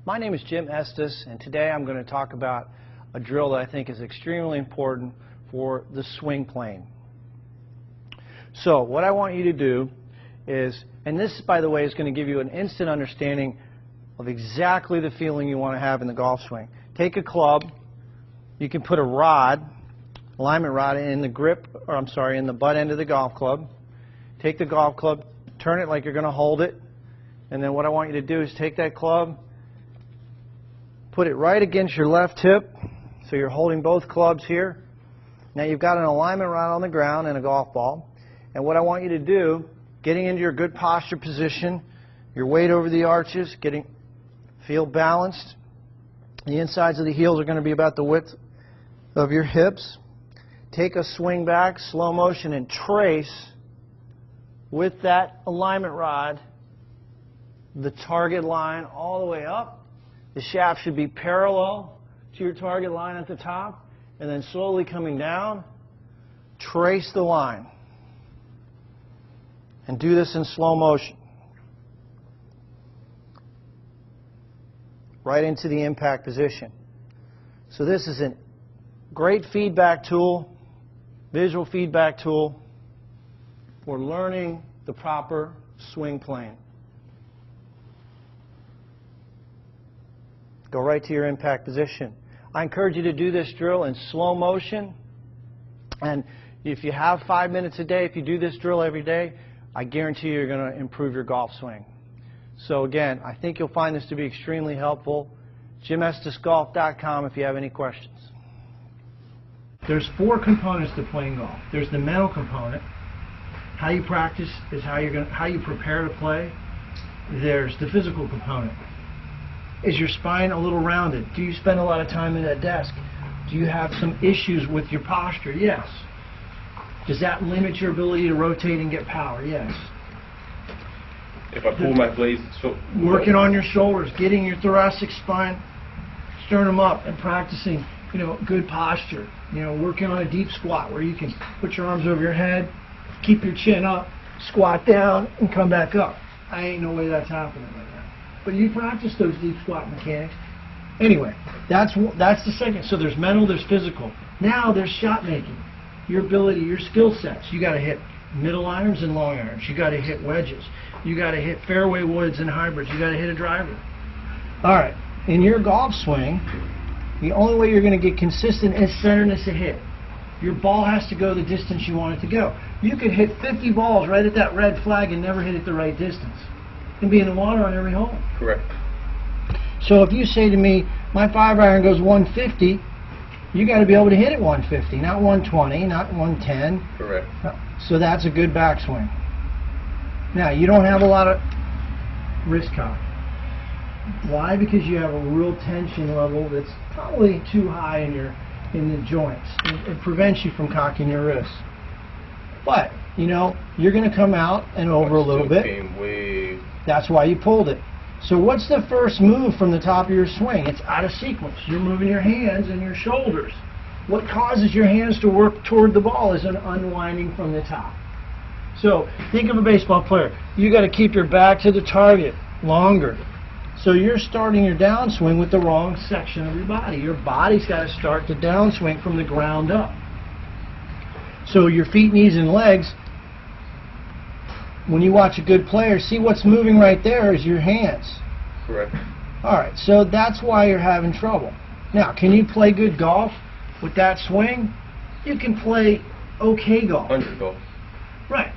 My name is Jim Estes, and today I'm going to talk about a drill that I think is extremely important for the swing plane. So what I want you to do is, and this, by the way, is going to give you an instant understanding of exactly the feeling you want to have in the golf swing. Take a club. You can put a rod, alignment rod, in the grip, or I'm sorry, in the butt end of the golf club. Take the golf club, turn it like you're going to hold it, and then what I want you to do is take that club, put it right against your left hip, so you're holding both clubs here. Now you've got an alignment rod on the ground and a golf ball, and what I want you to do, getting into your good posture position, your weight over the arches, feel balanced. The insides of the heels are going to be about the width of your hips. Take a swing back, slow motion, and trace with that alignment rod the target line all the way up. The shaft should be parallel to your target line at the top, and then slowly coming down, trace the line. And do this in slow motion. Right into the impact position. So this is a great feedback tool, visual feedback tool for learning the proper swing plane. Go right to your impact position. I encourage you to do this drill in slow motion, and if you have 5 minutes a day, if you do this drill every day, I guarantee you're going to improve your golf swing. So again, I think you'll find this to be extremely helpful. JimEstesGolf.com if you have any questions. There's 4 components to playing golf. There's the mental component. How you practice is how you prepare to play. There's the physical component. Is your spine a little rounded? Do you spend a lot of time at that desk? Do you have some issues with your posture? Yes. Does that limit your ability to rotate and get power? Yes. If I pull my blades, so working on your shoulders, getting your thoracic spine, sternum up, and practicing, good posture. Working on a deep squat where you can put your arms over your head, keep your chin up, squat down, and come back up. I ain't no way that's happening right now. But you practice those deep squat mechanics. Anyway, that's the second. So there's mental, there's physical. Now there's shot making. Your ability, your skill sets. You got to hit middle irons and long irons. You got to hit wedges. You got to hit fairway woods and hybrids. You got to hit a driver. All right. In your golf swing, the only way you're going to get consistent is centerness of hit. Your ball has to go the distance you want it to go. You could hit 50 balls right at that red flag and never hit it the right distance, and be in the water on every hole. Correct. So if you say to me, my 5-iron goes 150, you got to be able to hit it 150, not 120, not 110. Correct. So that's a good backswing. Now, you don't have a lot of wrist cock. Why? Because you have a real tension level that's probably too high in the joints. It prevents you from cocking your wrists. But, you're going to come out and over a little bit. That's why you pulled it. So what's the first move from the top of your swing? It's out of sequence. You're moving your hands and your shoulders. What causes your hands to work toward the ball is an unwinding from the top. So think of a baseball player. You got to keep your back to the target longer. So you're starting your downswing with the wrong section of your body. Your body's got to start the downswing from the ground up. So your feet, knees, and legs, when you watch a good player, see what's moving right there is your hands. Correct. All right, so that's why you're having trouble. Now, can you play good golf with that swing? You can play okay golf. 100 golf. Right.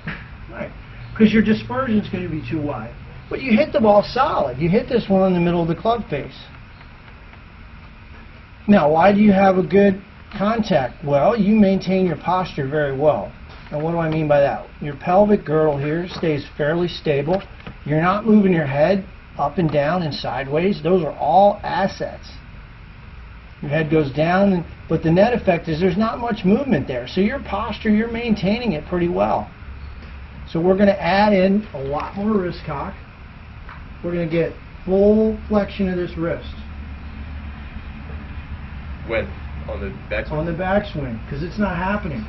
Because your dispersion's going to be too wide. But you hit the ball solid. You hit this one in the middle of the club face. Now, why do you have a good contact? Well, you maintain your posture very well. And what do I mean by that? Your pelvic girdle here stays fairly stable. You're not moving your head up and down and sideways. Those are all assets. Your head goes down, but the net effect is there's not much movement there. So your posture, you're maintaining it pretty well. So we're going to add in a lot more wrist cock. We're going to get full flexion of this wrist. When? On the backswing? On the backswing, because it's not happening.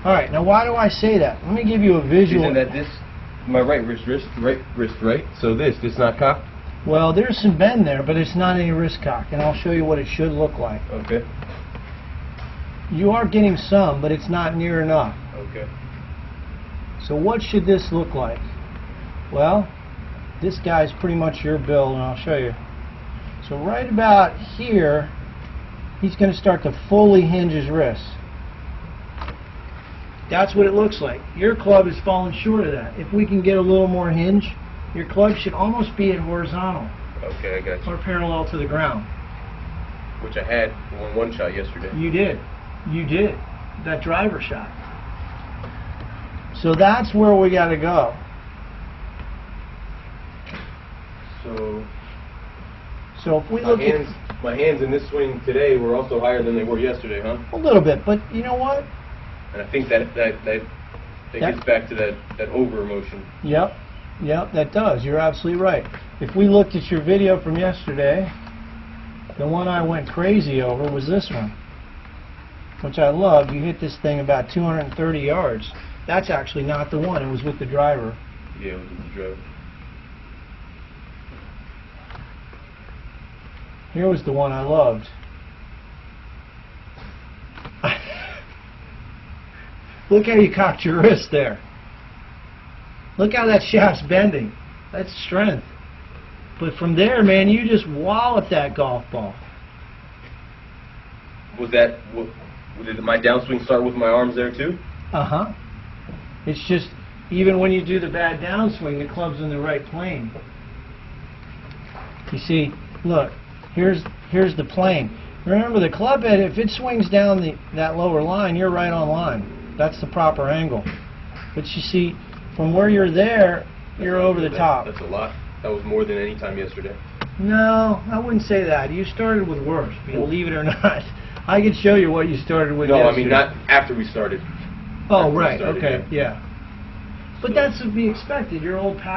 All right, now why do I say that? Let me give you a visual. Isn't that this, my right wrist, right? So this not cocked? Well, there's some bend there, but it's not any wrist cock, and I'll show you what it should look like. Okay. You are getting some, but it's not near enough. Okay. So what should this look like? Well, this guy's pretty much your build, and I'll show you. So right about here, he's going to start to fully hinge his wrists. That's what it looks like. Your club is falling short of that. If we can get a little more hinge, your club should almost be at horizontal. Okay, I got you. Or parallel to the ground. Which I had on one shot yesterday. You did. You did. That driver shot. So that's where we got to go. So if we look at my hands in this swing today were also higher than they were yesterday, huh? a little bit, but you know what? And I think that gets back to that over motion. Yep, that does. You're absolutely right. If we looked at your video from yesterday, the one I went crazy over was this one, which I loved. You hit this thing about 230 yards. That's actually not the one. It was with the driver. Yeah, it was with the driver. Here was the one I loved. Look how you cocked your wrist there. Look how that shaft's bending. That's strength. But from there, man, you just walloped that golf ball. Did my downswing start with my arms there too? Uh-huh. It's just, even when you do the bad downswing, the club's in the right plane. You see, look, here's the plane. Remember, the club head, if it swings down that lower line, you're right on line. That's the proper angle. But you see, from where you're there, you're over the top. That's a lot. That was more than any time yesterday. No, I wouldn't say that. You started with worse, believe it or not. I can show you what you started with yesterday. No, I mean, not after we started. Oh, right, okay, yeah. But that's to be expected. Your old pattern.